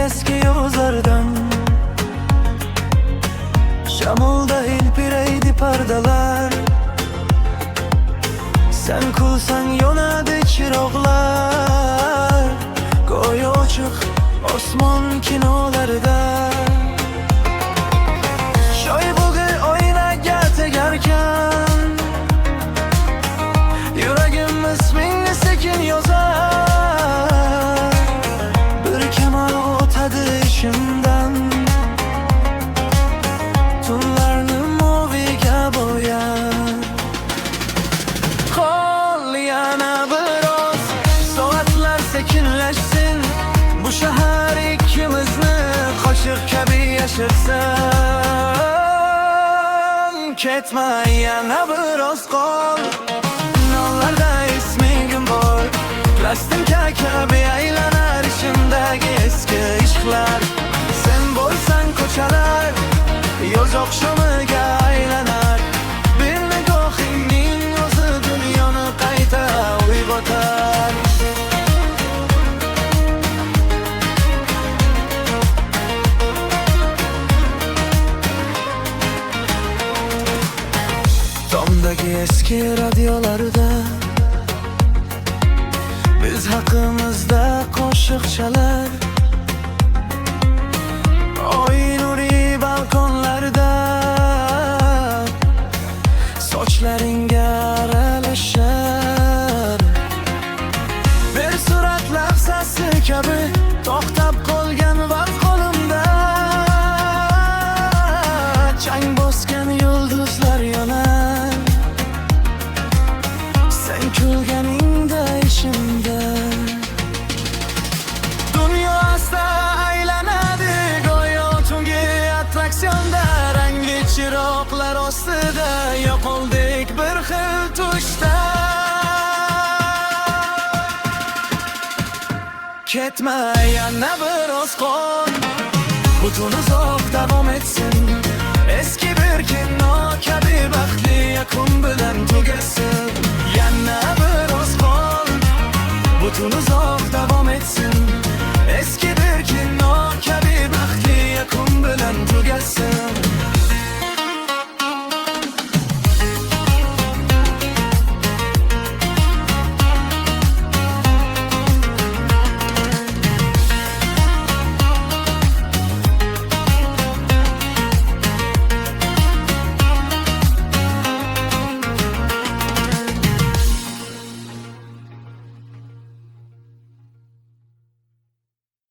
eski yozlardan. Şamulda hilpireydi pardalar. Sen kulsan yonadı çıraqlar. Goy ochiq osmon kinolarda. Shoy bug'i oynaga tegarkan, yuragim ismingni sekin yozar. Bir kamol o'tadi ishimdan, tunlarni moviga bo'yar. Qol yana biroz, soatlar sekinlashsin. Bu shahar ikkimizni qo'shiq kabi yashirsin. Ketma yana biroz qol, nollarda isming bor. Plastinka kabi aylanar ishimdagi eski ishqlar. Sen bo'lsang ko'chalar yoz oqshomiga aylanar. Bir nigohingning o'zi dunyoni qayta uyg'otar. Tomdagi eski radyolarda biz haqimizda qo'shiq chalar. Oy nuriy balkonlarda sochlaringga aralashar. Bir surat lahzasi kabi to'xtab qolgan vaqt qo'limda. Chang bosgan yulduzlar yonar, sen kulganingda ishimda. Dunyo asta aylanadi go'yo tungi attraksionda. Rangli chiroqlar ostida yo'qoldik bir xil tushda. Ketma yana biroz qol, butun uzoq davom etsin. Eski bir kino kabi baxtli